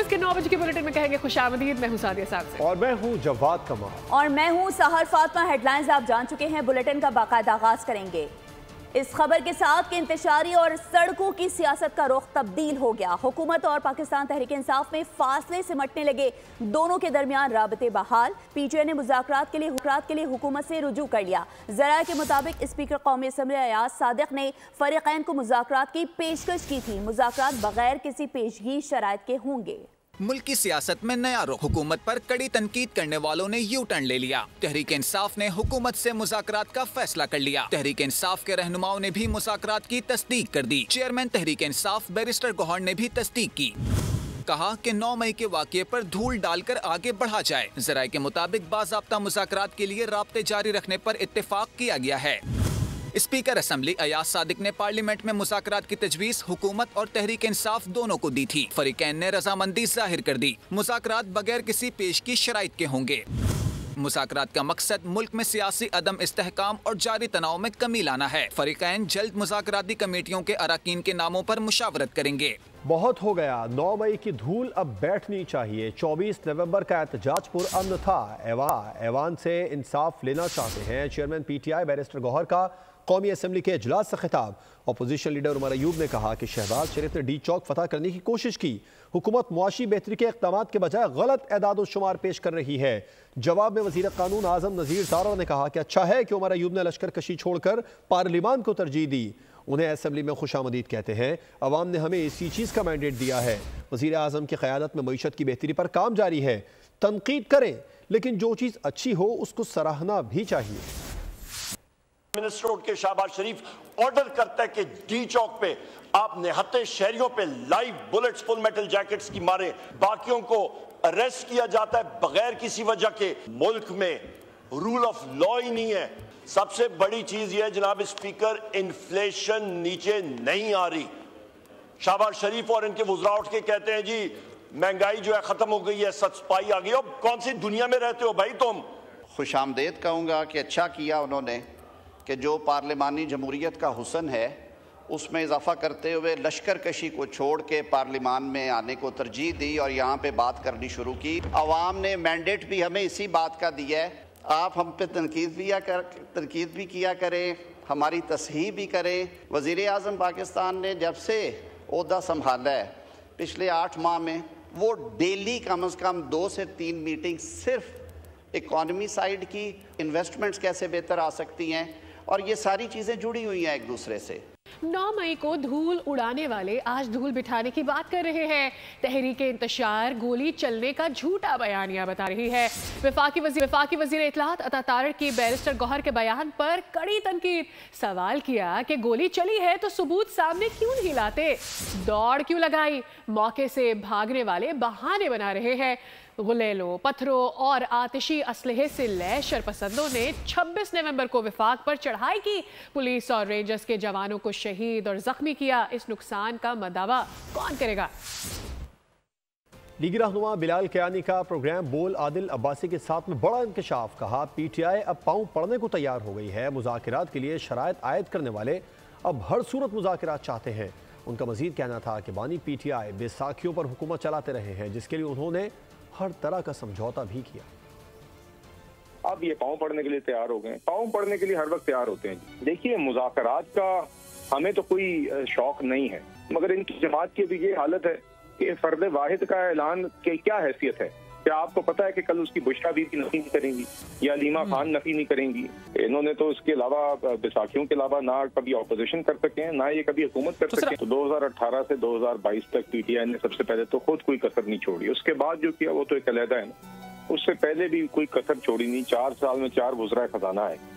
के 9 बजे के बुलेटिन में कहेंगे खुशामदीद। मैं हूं सादिया साहब और मैं हूं जवाद कमाल और मैं हूं सहर फातमा। हेडलाइंस आप जान चुके हैं, बुलेटिन का बाकायदा आगाज करेंगे इस खबर के साथ कि इंतशारी और सड़कों की सियासत का रुख तब्दील हो गया। हुकूमत और पाकिस्तान तहरीक इंसाफ में फासले सिमटने लगे, दोनों के दरमियान राबते बहाल। पीटीआई ने मुज़ाकरात के लिए हुकूमत से रुजू कर लिया। ज़राए के मुताबिक स्पीकर कौमी असम्बली अयाज सादिक ने फरीक़ैन को मुज़ाकरात की पेशकश की थी। मुज़ाकरात बगैर किसी पेशगी शराइत के होंगे। मुल्क की सियासत में नया रुख, हुकूमत पर कड़ी तनकीद करने वालों ने यू टर्न ले लिया। तहरीक इंसाफ ने हुकूमत से मुज़ाकरात का फैसला कर लिया। तहरीक इंसाफ के रहनुमाओं ने भी मुज़ाकरात की तस्दीक कर दी। चेयरमैन तहरीक इंसाफ बैरिस्टर गौहर ने भी तस्दीक की, कहा कि 9 मई के वाक़ये पर धूल डालकर आगे बढ़ा जाए। ज़राए के मुताबिक बाज़ाब्ता मुज़ाकरात के लिए राब्ते जारी रखने पर इत्तेफाक किया गया है। स्पीकर असेंबली अयाज सादिक ने पार्लियामेंट में मुज़ाकरात की तजवीज़ हुकूमत और तहरीक इंसाफ दोनों को दी थी। फरीकैन ने रजामंदी जाहिर कर दी। मुज़ाकरात बगैर किसी पेशगी शराइत के होंगे। मुज़ाकरात का मकसद मुल्क में सियासी अदम इस्तेहकाम और जारी तनाव में कमी लाना है। फरीकैन जल्द मुज़ाकराती कमेटियों के अरकान के नामों पर मुशावरत करेंगे। बहुत हो गया, 9 मई की धूल अब बैठनी चाहिए। 24 नवंबर का एहतजाज पुरअमन था। ऐवान से इंसाफ लेना चाहते हैं। चेयरमैन पीटीआई बैरिस्टर गौहर का कौमी असम्बली के इजलास से खिताब। अपोजिशन लीडर उमर अयूब ने कहा कि शहबाज शरीफ ने डी चौक फतह करने की कोशिश की। हुकूमत मुआशी बेहतरी के इक़दाम के बजाय गलत एदाद शुमार पेश कर रही है। जवाब में वज़ीर कानून आज़म नज़ीर तारा ने कहा कि अच्छा है कि उमर अयूब ने लश्कर कशी छोड़कर पार्लियामान को तरजीह दी। उन्हें असम्बली में खुशामदीद कहते हैं। अवाम ने हमें इसी चीज़ का मैंडेट दिया है। वज़ीर आज़म की क़यादत में मईशत की बेहतरी पर काम जारी है। तनकीद करें, लेकिन जो चीज़ अच्छी हो उसको सराहना भी चाहिए। मिनिस्टर उठ के शहबाज शरीफ ऑर्डर करता है कि डी चौक पे आप निहत्ते शहरियों पे live bullets full metal jackets की मारे, बाकियों को अरेस्ट किया जाता है बगैर किसी वजह के। मुल्क में रूल ऑफ लॉ ही नहीं है। सबसे बड़ी चीज यह है जनाब स्पीकर, इन्फ्लेशन नीचे नहीं आ रही। शहबाज शरीफ और इनके वुज़रा उठ के कहते हैं जी महंगाई जो है खत्म हो गई है, सच्चाई आ गई। अब कौन सी दुनिया में रहते हो भाई तुम। खुशामदेद कहूँगा कि अच्छा किया उन्होंने कि जो पार्लिमानी जमहूरियत का हुसन है उसमें इजाफा करते हुए लश्कर कशी को छोड़ के पार्लिमान में आने को तरजीह दी और यहाँ पे बात करनी शुरू की। अवाम ने मैंडेट भी हमें इसी बात का दिया है। आप हम पे तनकीद भी किया करें, हमारी तस्हीह भी करें। वज़ीर आज़म पाकिस्तान ने जब से ओहदा संभाला है पिछले 8 माह में, वो डेली कम से कम 2 से 3 मीटिंग सिर्फ इकॉनमी साइड की, इन्वेस्टमेंट्स कैसे बेहतर आ सकती हैं, और ये सारी चीज़ें जुड़ी हुई हैं एक दूसरे से। 9 मई को धूल उड़ाने वाले आज धूल बिठाने की बात कर रहे हैं। तहरीक इंतशार गोली चलने का झूठा बयानिया बता रही है। वफाकी वज़ीर इत्तलात अता तारड़ की बैरिस्टर गौहर के बयान पर कड़ी तनकीद। सवाल किया कि गोली चली है तो सबूत सामने क्यों नहीं लाते, दौड़ क्यों लगाई, मौके से भागने वाले बहाने बना रहे हैं। गुलेलों, पत्थरों और आतिशी असलहे से लैस शरपसंदों ने 26 नवंबर को वफाक पर चढ़ाई की। पुलिस और रेंजर्स के जवानों को शहीद और जख्मी किया। इस नुकसान का मदावा कौन करेगा। लीगी रहनुमा बिलाल कियानी का प्रोग्राम बोल आदिल अब्बासी के साथ में बड़ा इंकशाफ। कहा पीटीआई अब पाँव पड़ने को तैयार हो गई है। मुज़ाकरात के लिए शराइत आयद करने वाले अब हर सूरत मुज़ाकरात चाहते हैं। उनका मजीद कहना था कि बानी पीटीआई बैसाखियों पर हुकूमत चलाते रहे हैं, जिसके लिए उन्होंने हर तरह का समझौता भी किया। अब ये पाँव पड़ने के लिए तैयार हो गए। पाँव पड़ने के लिए हर वक्त तैयार होते हैं। देखिए, मुज़ाकरात का हमें तो कोई शौक नहीं है, मगर इनकी जमात की भी ये हालत है कि फर्द वाहिद का ऐलान की क्या हैसियत है। क्या आपको पता है कि कल उसकी बुशरा बीबी नफी नहीं करेंगी या लीमा खान नफी नहीं करेंगी। इन्होंने तो इसके अलावा बैसाखियों के अलावा ना कभी ऑपोजिशन कर सके हैं, ना ये कभी हुकूमत कर सके। तो 2018 से 2022 तक पीटीआई ने सबसे पहले तो खुद कोई कसर नहीं छोड़ी। उसके बाद जो किया वो तो एक अलहदा है ना। उससे पहले भी कोई कसर छोड़ी नहीं। 4 साल में 4 वज़रा खजाना है।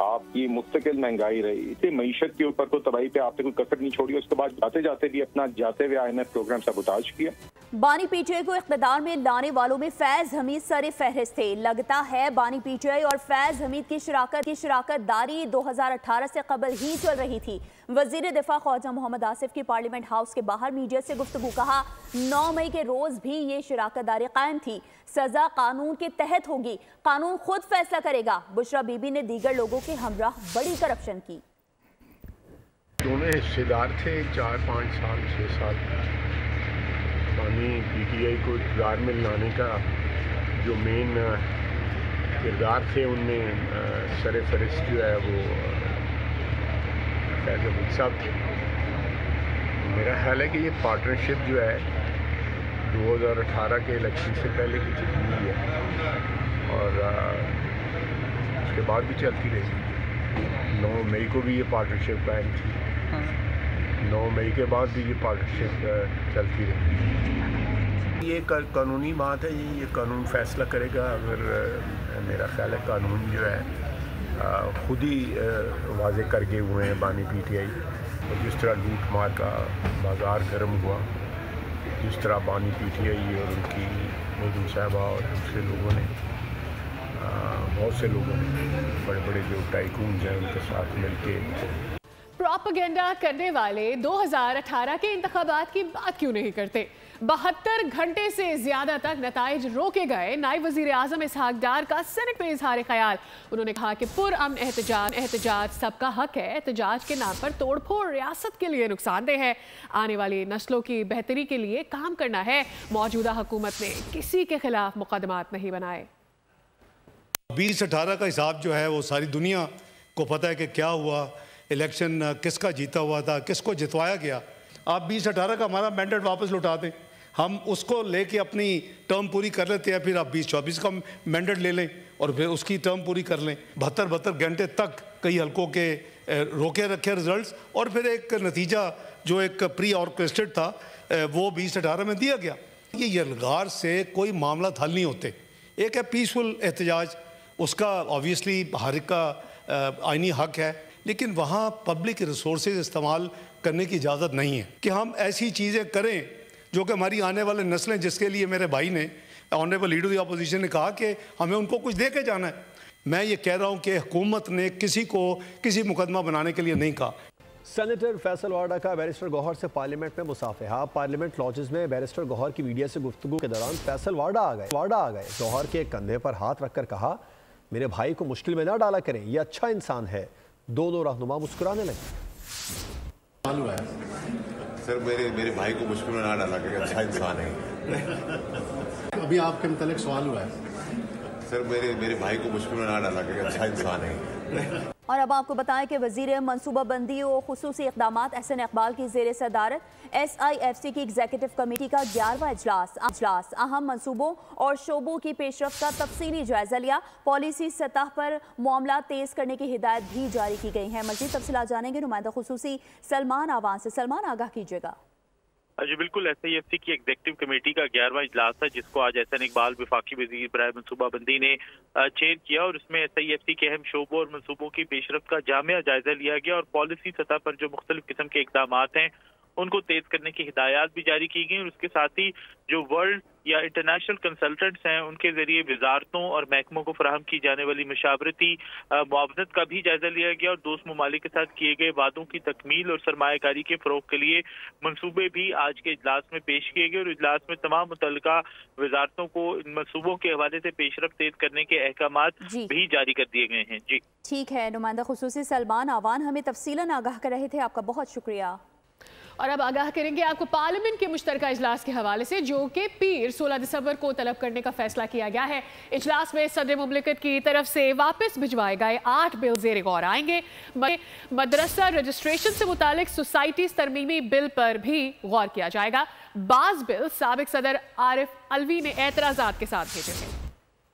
आपकी मुस्तकिल महंगाई रही, इतनी मईशत के ऊपर तो तबाही पे आपने कोई कसर नहीं छोड़ी। उसके बाद जाते जाते भी अपना जाते हुए IMF प्रोग्राम सबोटाज किया। बानी पीटीआई को इख्तिदार में लाने वालों में फैज हमीद सर फहरिस्त थे। लगता है बानी पीटीआई और फैज हमीद की शराकत दारी 2018 से कबल ही चल रही थी। वजीर दिफा ख्वाजा मोहम्मद आसिफ की पार्लियामेंट हाउस के बाहर मीडिया से गुफ्तगू। कहा 9 मई के रोज भी ये शराकत दारी कायम थी। सजा कानून के तहत होगी, कानून खुद फैसला करेगा। बुशरा बीबी ने दीगर लोगों के हमराह बड़ी करप्शन की। दोनों हिस्सेदार थे 4-5 साल 6 साल। पाकिस्तानी PTI को इक़्तिदार में लाने का जो मेन किरदार थे उनमें सरफ़हरिस्त जो है वो फैज़ अहमद साहब थे। मेरा ख्याल है कि ये पार्टनरशिप जो है 2018 के इलेक्शन से पहले की चली हुई है और उसके बाद भी चलती रही। 9 मई को भी ये पार्टनरशिप कायम थी, 9 मई के बाद भी ये पार्टनरशिप चलती रही। ये कानूनी बात है, ये कानून फैसला करेगा। अगर मेरा ख्याल है कानून जो है खुद ही वाज़े कर गए हुए हैं बानी PTI, और जिस तरह लूट मार का बाज़ार गर्म हुआ, जिस तरह बानी PTI और उनकी मौजूद साहबा और दूसरे लोगों ने, बहुत से लोगों ने, बड़े बड़े जो टाइकून्स हैं उनके साथ मिलके प्रोपेगेंडा करने वाले 2018 के इंतखाबात की बात क्यों नहीं करते? 72 घंटे से ज्यादा तक नताइज रोके गए। नायब वजीर आजम इसहाक डार का सेनेट में इजहार ख्याल। उन्होंने कहा कि पुरअमन एहतजाज सबका हक है। एहतजाज के नाम पर तोड़फोड़ रियासत के लिए नुकसानदेह है। आने वाली नस्लों की बेहतरी के लिए काम करना है। मौजूदा हुकूमत ने किसी के खिलाफ मुकदमात नहीं बनाए। 2018 का हिसाब जो है वो सारी दुनिया को पता है कि क्या हुआ, इलेक्शन किसका जीता हुआ था, किसको जितवाया गया। आप 2018 का हमारा मैंडेट वापस लौटा दें, हम उसको लेके अपनी टर्म पूरी कर लेते हैं, फिर आप 2024 का मैंडेट ले लें और फिर उसकी टर्म पूरी कर लें। 72 घंटे तक कई हलकों के रोके रखे रिजल्ट्स, और फिर एक नतीजा जो एक प्री ऑर्केस्ट्रेटेड था वो 2018 में दिया गया। ये यलगार से कोई मामला हल नहीं होते। एक है पीसफुल एहतजाज, उसका ऑब्वियसली हर एक का आईनी हक है, लेकिन वहाँ पब्लिक रिसोर्सेज इस्तेमाल करने की इजाज़त नहीं है कि हम ऐसी चीज़ें करें जो कि हमारी आने वाले नस्लें, जिसके लिए मेरे भाई ने, honourable leader of the opposition ने कहा कि हमें उनको कुछ दे के जाना है। मैं ये कह रहा हूँ कि हुकूमत ने किसी को किसी मुकदमा बनाने के लिए नहीं कहा। सेनेटर फैसल वाडा का बैरिस्टर गौहर से पार्लियामेंट में मुसाफिहा। पार्लियामेंट लॉजेस में बैरिस्टर गौहर की मीडिया से गुफ्तगू के दौरान फैसल वाडा आ गए। गौहर के कंधे पर हाथ रखकर कहा, मेरे भाई को मुश्किल में ना डाला करें, ये अच्छा इंसान है। दोनों रहनुमा मुस्कुराने लगे। सर मेरे भाई को मुश्किल में ना डाला करें, अच्छा इंसान है। अभी आपके मुतालिक सवाल हुआ है। सर मेरे भाई को मुश्किल में ना डाला करें, अच्छा इंसान है। और अब आपको बताएं कि वजीर मनसूबाबंदी और खुसूसी इक़दामात एहसन इकबाल की ज़ेर सदारत SIFC की एग्जीक्यूटिव कमेटी का 11वां इजलास अहम मनसूबों और शोबों की पेशरफ का तफसीली जायजा लिया। पॉलिसी सतह पर मामला तेज करने की हिदायत भी जारी की गई है। मज़ीद तफसीलात जानेंगे नुमाइंदा खुसूसी सलमान आवान से। सलमान, आगाह कीजिएगा। जी बिल्कुल, SIFC की एग्जीक्यूटिव कमेटी का 11वां इजलास है, जिसको आज एहसन इकबाल वफाकी वजीर बराए मनसूबाबंदी ने चेयर किया, और इसमें SIFC के अहम शोबों और मनसूबों की पेशरफ का जामिया जायजा लिया गया और पॉलिसी सतह पर जो मुख्तलिफ किस्म के इकदामात हैं उनको तेज करने की हिदायत भी जारी की गई। और उसके साथ ही जो वर्ल्ड या इंटरनेशनल कंसल्टेंट्स हैं उनके जरिए वजारतों और महकमों को फराहम की जाने वाली मशावरती मुआवजत का भी जायजा लिया गया, और दोस्त ममालिक के साथ किए गए वादों की तकमील और सरमायाकारी के फरोग के लिए मनसूबे भी आज के इजलास में पेश किए गए। और इजलास में तमाम मुतल्लिका वजारतों को इन मनसूबों के हवाले से पेशरफ तेज करने के अहकामात भी जारी कर दिए गए हैं। जी ठीक है, नुमाइंदा खुसूसी सलमान आवान हमें तफसीलन आगाह कर रहे थे, आपका बहुत शुक्रिया। और अब आगाह करेंगे आपको पार्लियामेंट के मुश्तरका इजलास के हवाले से, जो कि पीर 16 दिसंबर को तलब करने का फैसला किया गया है। इजलास में सदर मुमलिकत की तरफ से वापस भिजवाए गए 8 बिल ज़ेर गौर आएंगे। मदरसा रजिस्ट्रेशन से मुतालिक सोसाइटीज तरमीमी बिल पर भी गौर किया जाएगा। बाज़ बिल साबिक सदर आरिफ अलवी ने एतराज़ात के साथ भेजे थे।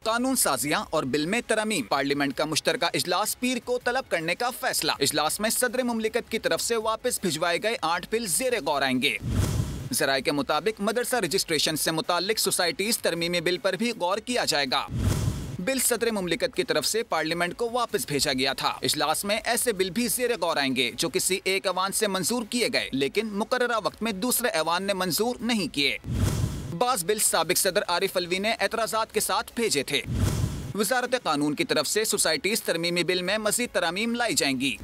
कानून साजियां और बिल में तरमीम। पार्लियामेंट का मुश्तरका इजलास पीर को तलब करने का फैसला। इजलास में सदर मुमलिकत की तरफ से वापस भिजवाए गए 8 बिल ज़ेर गौर आएंगे। ज़राए के मुताबिक मदरसा रजिस्ट्रेशन से मुतालिक सोसाइटीज तरमीमी बिल पर भी गौर किया जाएगा। बिल सदर मुमलिकत की तरफ से पार्लियामेंट को वापस भेजा गया था। इजलास में ऐसे बिल भी ज़ेर गौर आएंगे जो किसी एक ऐवान से मंजूर किए गए, लेकिन मुकर्ररा वक्त में दूसरे ऐवान ने मंजूर नहीं किए। बाज़ बिल साबिक सदर आरिफ अलवी ने एतराज़ात के साथ भेजे थे। वज़ारत कानून की तरफ से सोसाइटीज तरमीमी बिल में मज़ीद तरामीम लाई जाएंगी।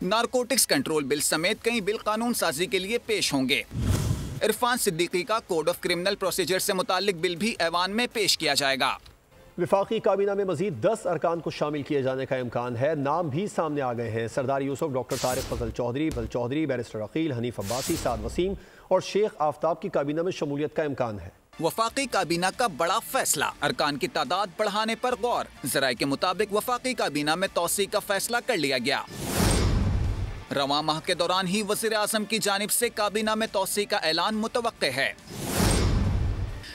नारकोटिक्स कंट्रोल बिल समेत कई बिल कानून साजी के लिए पेश होंगे। इरफान सिद्दीकी का कोड ऑफ क्रिमिनल प्रोसीजर से मुताल्लिक बिल भी ऐवान में पेश किया जाएगा। वफाकी काबीना में मजीद 10 अरकान को शामिल किए जाने का इम्कान है। नाम भी सामने आ गए हैं। सरदार यूसुफ, डॉक्टर तारिक फजल चौधरी, बैरिस्टर अकील, हनीफ अब्बासी, साद वसीम और शेख आफ्ताब की काबीना में शमूलियत का इम्कान है। वफाकी काबीना का बड़ा फैसला, अरकान की तादाद बढ़ाने पर गौर। ज़राए के मुताबिक वफाकी काबीना में तौसी का फैसला कर लिया गया। रवां माह के दौरान ही वज़ीर आज़म की जानिब से काबीना में तौसी का ऐलान मुतवक्के है।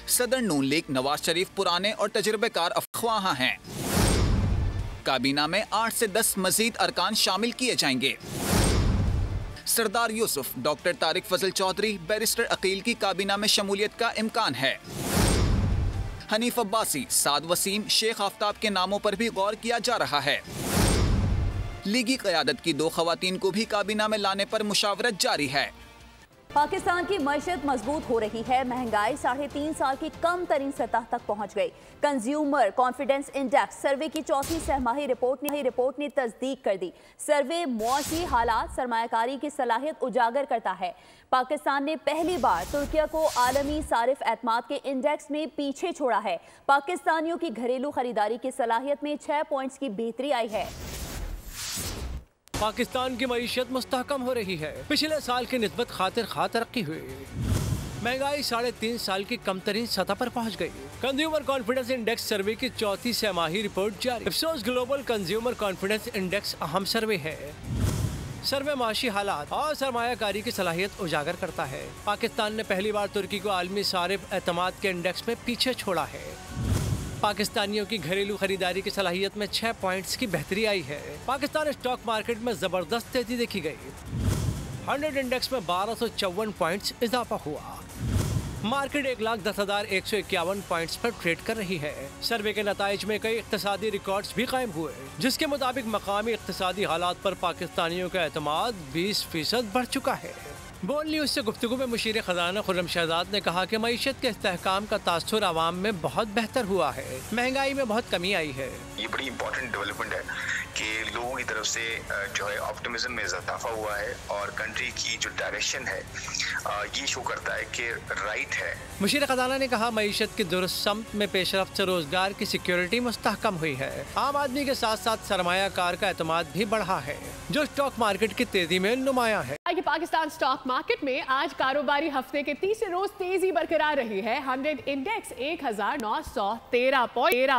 सदर नून लीग नवाज शरीफ पुराने और तजुर्बेकार अफख्वाह हैं। काबीना में 8 से 10 मजीद अरकान शामिल किए जाएंगे। सरदार यूसुफ, डॉक्टर तारिक फजल चौधरी, बैरिस्टर अकील की काबीना में शमूलियत का इम्कान है। हनीफ अब्बासी, साद वसीम, शेख आफ्ताब के नामों पर भी गौर किया जा रहा है। लीगी क़यादत की 2 ख़वातीन को भी काबीना में लाने पर मुशावरत जारी है। पाकिस्तान की मईशत मजबूत हो रही है। महंगाई 3.5 साल की कम तरीन सतह तक पहुंच गई। कंज्यूमर कॉन्फिडेंस इंडेक्स सर्वे की चौथी सहमाही रिपोर्ट ने तस्दीक कर दी। सर्वे मुआशी हालात, सरमायाकारी की सलाहियत उजागर करता है। पाकिस्तान ने पहली बार तुर्किया को आलमी सारिफ एतमाद के इंडेक्स में पीछे छोड़ा है। पाकिस्तानियों की घरेलू खरीदारी की सलाहियत में 6 पॉइंट्स की बेहतरी आई है। पाकिस्तान की मईशत मुस्तहकम हो रही है। पिछले साल की निस्बत खातिर खा तरक्की हुई। महंगाई 3.5 साल की कम तरीन सतह पर पहुंच गई। कंज्यूमर कॉन्फिडेंस इंडेक्स सर्वे की चौथी सहमाही रिपोर्ट जारी। Ipsos global consumer confidence index अहम सर्वे है। सर्वे माशी हालात और सरमायाकारी की सलाहियत उजागर करता है। पाकिस्तान ने पहली बार तुर्की को आलमी सारिफ एतमाद के इंडेक्स में पीछे छोड़ा है। पाकिस्तानियों की घरेलू खरीदारी की सलाहियत में 6 पॉइंट्स की बेहतरी आई है। पाकिस्तान स्टॉक मार्केट में जबरदस्त तेजी देखी गई। 100 इंडेक्स में 1254 पॉइंट्स इजाफा हुआ। मार्केट 1,10,151 पॉइंट्स पर ट्रेड कर रही है। सर्वे के नताइज में कई इक्तिसादी रिकॉर्ड्स भी कायम हुए, जिसके मुताबिक मकामी इक्तिसादी हालात पर पाकिस्तानियों का एतमाद 20% बढ़ चुका है। बोल न्यूज से गुफ्तगू में मुशीर खजाना खुर्रम शहजाद ने कहा कि मईशत के इस्तेहकाम का तासुर आवाम में बहुत बेहतर हुआ है। महंगाई में बहुत कमी आई है। ये बड़ी इंपॉर्टेंट डेवलपमेंट है कि लोगों की तरफ से जो है ऑप्टिमिज्म में इजाफा हुआ है और कंट्री की जो डायरेक्शन है ये शो करता है कि राइट है। मुशीर खजाना ने कहा मईशत की दुरुस्त समत में पेशरफ्त से रोजगार की सिक्योरिटी मुस्तहकम हुई है। आम आदमी के साथ साथ सरमायाकार का एतमाद भी बढ़ा है, जो स्टॉक मार्केट की तेजी में नुमाया है। पाकिस्तान स्टॉक मार्केट में आज कारोबारी हफ्ते के तीसरे रोज तेजी बरकरार रही है। 100 इंडेक्स 1913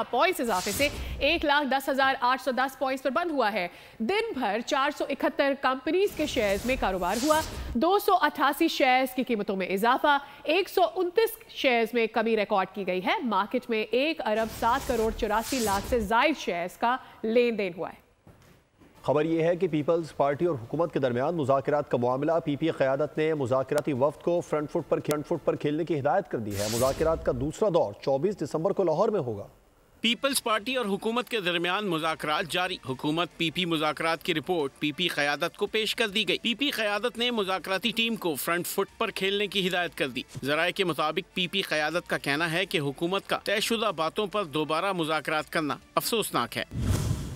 पॉइंट्स इजाफे से 1,10,810 पॉइंट्स पर बंद हुआ है। दिन भर 471 कंपनीज के शेयर्स में कारोबार हुआ। 288 शेयर्स की कीमतों में इजाफा, 129 शेयर्स में कमी रिकॉर्ड की गई है। मार्केट में 1,07,84,00,000 से जायद शेयर्स का लेन देन हुआ है। खबर यह है कि पीपल्स पार्टी और हुकूमत के दरमियान मुज़ाकरात का मामला, पीपी क़यादत ने मुज़ाकराती वफ्द को फ्रंट फुट पर खेलने की हिदायत कर दी है। मुज़ाकरात का दूसरा दौर 24 दिसंबर को लाहौर में होगा। पीपल्स पार्टी और हुकूमत के दरमियान मुज़ाकरात जारी। हुकूमत पीपी मुज़ाकरात की रिपोर्ट पीपी क़यादत को पेश कर दी गई। पीपी क़यादत ने मुज़ाकराती टीम को फ्रंट फुट पर खेलने की हिदायत कर दी। ज़राए के मुताबिक पीपी क़यादत का कहना है कि हुकूमत का तयशुदा बातों पर दोबारा मुज़ाकरात करना अफसोसनाक है।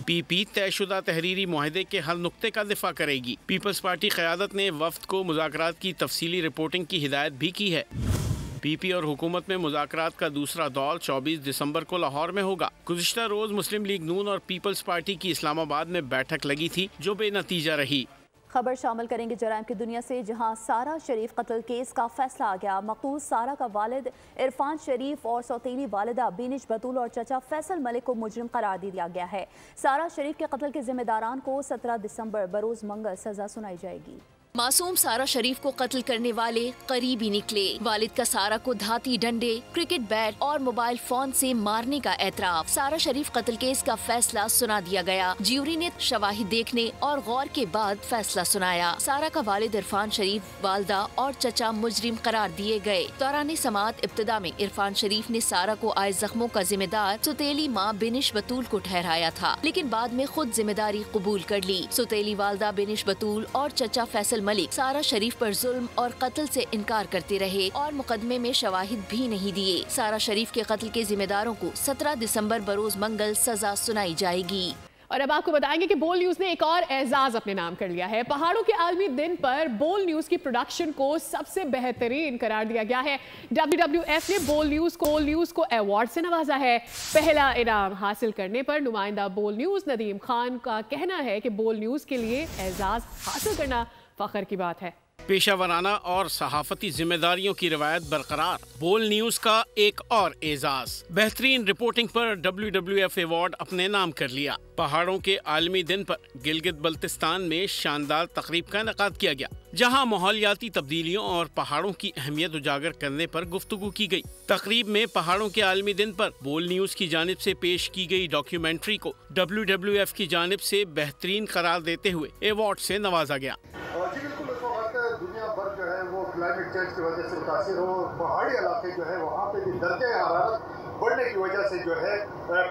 पीपी तयशुदा तहरीरी मुआहदे के हर नुक्ते का दिफा करेगी। पीपल्स पार्टी क़यादत ने वफ्द को मुज़ाकरात की तफसीली रिपोर्टिंग की हिदायत भी की है। पीपी और हुकूमत में मुज़ाकरात का दूसरा दौर 24 दिसंबर को लाहौर में होगा। गुज़िश्ता रोज़ मुस्लिम लीग नून और पीपल्स पार्टी की इस्लामाबाद में बैठक लगी थी, जो बेनतीजा रही। खबर शामिल करेंगे जराइम की दुनिया से, जहां सारा शरीफ कत्ल केस का फैसला आ गया। मकतूल सारा का वालिद इरफान शरीफ और सौतेली वालिदा बिनिश बतूल और चचा फैसल मलिक को मुजरिम करार दिया गया है। सारा शरीफ के कत्ल के जिम्मेदारान को 17 दिसंबर बरोज मंगल सजा सुनाई जाएगी। मासूम सारा शरीफ को कत्ल करने वाले करीबी निकले। वालिद का सारा को धाती, डंडे, क्रिकेट बैट और मोबाइल फोन से मारने का एतराफ। सारा शरीफ कत्ल केस का फैसला सुना दिया गया। ज्यूरी ने शवाहिद देखने और गौर के बाद फैसला सुनाया। सारा का वालिद इरफान शरीफ, वालदा और चचा मुजरिम करार दिए गए। दौरान समाअत इब्तिदा में इरफान शरीफ ने सारा को आए जख्मों का जिम्मेदार सुतेली माँ बिनिश बतूल को ठहराया था, लेकिन बाद में खुद जिम्मेदारी कबूल कर ली। सुतेली वालदा बिनिश बतूल और चचा फैसल मलिक सारा शरीफ पर जुल्म और कत्ल से इनकार करते रहे और मुकदमे में शवाहिद भी नहीं दिए। सारा शरीफ के कत्ल के जिम्मेदारों को 17 दिसंबर बरोज मंगल सजा सुनाई जाएगी। और अब आपको बताएंगे कि बोल न्यूज ने एक और एजाज अपने नाम कर लिया है। पहाड़ों के आलमी दिन पर बोल न्यूज की प्रोडक्शन को सबसे बेहतरीन करार दिया गया है। WWF ने बोल न्यूज को अवार्ड से नवाजा है। पहला इनाम हासिल करने पर नुमाइंदा बोल न्यूज नदीम खान का कहना है कि बोल न्यूज के लिए एजाज हासिल करना फख्र की बात है। पेशावराना और सहाफती जिम्मेदारियों की रवायत बरकरार, बोल न्यूज का एक और एजाज। बेहतरीन रिपोर्टिंग पर WWF अवार्ड अपने नाम कर लिया। पहाड़ों के आलमी दिन पर गिलगित बल्तिस्तान में शानदार तकरीब का इनेकाद किया गया, जहां माहौलियाती तब्दीलियों और पहाड़ों की अहमियत उजागर करने पर गुफ्तगू की गई। तकरीब में पहाड़ों के आलमी दिन पर बोल न्यूज की जानिब से पेश की गई डॉक्यूमेंट्री को WWF की जानिब से बेहतरीन करार देते हुए अवार्ड से नवाजा गया। दुनिया भर जो है वो क्लाइमेट चेंज की वजह से मुतासिर हो, पहाड़ी इलाके जो है वहाँ पे भी दर्जे हरारत बढ़ने की वजह से जो है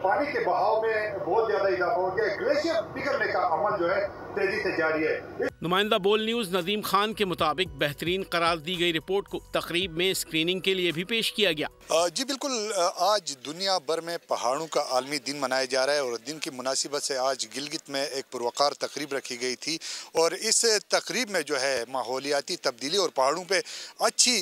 पानी के बहाव में बहुत ज़्यादा इजाफा हो गया। ग्लेशियर पिघलने का अमल जो है तेजी से जारी है। नुमाइंदा बोल न्यूज नदीम खान के मुताबिक बेहतरीन करार दी गई रिपोर्ट को तकरीब में स्क्रीनिंग के लिए भी पेश किया गया। जी बिल्कुल, आज दुनिया भर में पहाड़ों का आलमी दिन मनाया जा रहा है और दिन की मुनासिबत से आज गिलगित में एक पुरवकार तकरीब रखी गई थी और इस तकरीब में जो है माहौलियाती तब्दीली और पहाड़ों पे अच्छी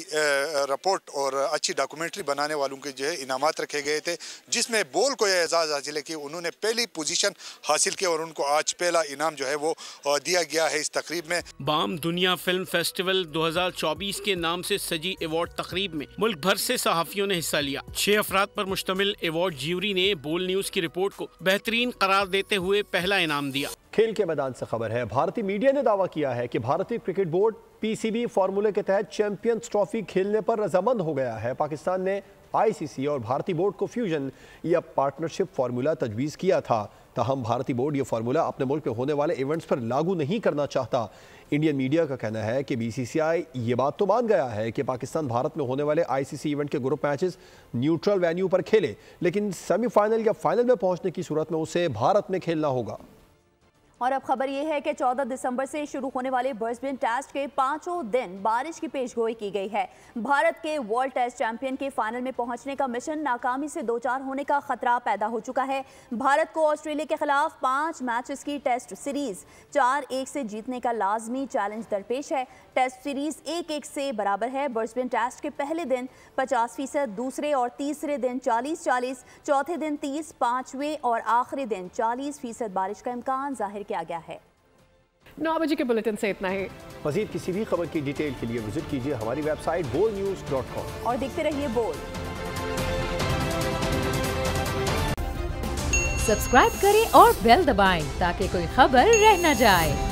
रिपोर्ट और अच्छी डॉक्यूमेंट्री बनाने वालों के जो है इनामात रखे गए थे, जिसमें बोल को यह एजाज़ हासिल है कि उन्होंने पहली पोजीशन हासिल की और उनको आज पहला इनाम जो है वो दिया गया है इस तकरीब में। बाम दुनिया फिल्म फेस्टिवल 2024 के नाम से सजी अवार्ड तकरीब में मुल्क भर से सहाफियों ने हिस्सा लिया। 6 अफराद पर मुश्तमिल अवार्ड ज्यूरी ने बोल न्यूज की रिपोर्ट को बेहतरीन करार देते हुए पहला इनाम दिया। खेल के मैदान से खबर है। भारतीय मीडिया ने दावा किया है कि भारतीय क्रिकेट बोर्ड PCB फॉर्मूले के तहत चैंपियंस ट्रॉफी खेलने पर रजामंद हो गया है। पाकिस्तान ने ICC और भारतीय बोर्ड को फ्यूजन या पार्टनरशिप फार्मूला तजवीज़ किया था, ताहम भारतीय बोर्ड ये फार्मूला अपने मुल्क में होने वाले इवेंट्स पर लागू नहीं करना चाहता। इंडियन मीडिया का कहना है कि BCCI ये बात तो मान गया है कि पाकिस्तान भारत में होने वाले ICC इवेंट के ग्रुप मैचेस न्यूट्रल वेन्यू पर खेले, लेकिन सेमीफाइनल या फाइनल में पहुंचने की सूरत में उसे भारत में खेलना होगा। और अब खबर यह है कि 14 दिसंबर से शुरू होने वाले ब्रिस्बेन टेस्ट के 5 दिन बारिश की पेशगोई की गई है। भारत के वर्ल्ड टेस्ट चैंपियन के फाइनल में पहुंचने का मिशन नाकामी से दो चार होने का खतरा पैदा हो चुका है। भारत को ऑस्ट्रेलिया के खिलाफ 5 मैचेस की टेस्ट सीरीज 4-1 से जीतने का लाजमी चैलेंज दरपेश है। टेस्ट सीरीज 1-1 से बराबर है। ब्रिस्बेन टेस्ट के पहले दिन 50%, दूसरे और तीसरे दिन 40-40, चौथे दिन 30, 5वें और आखिरी दिन 40% बारिश का इम्कान जाहिर किया गया है। 9 बजे के बुलेटिन से इतना ही। मज़ीद किसी भी खबर की डिटेल के लिए विजिट कीजिए हमारी वेबसाइट bolnews.com और देखते रहिए बोल। सब्सक्राइब करें और बेल दबाएं ताकि कोई खबर रह न जाए।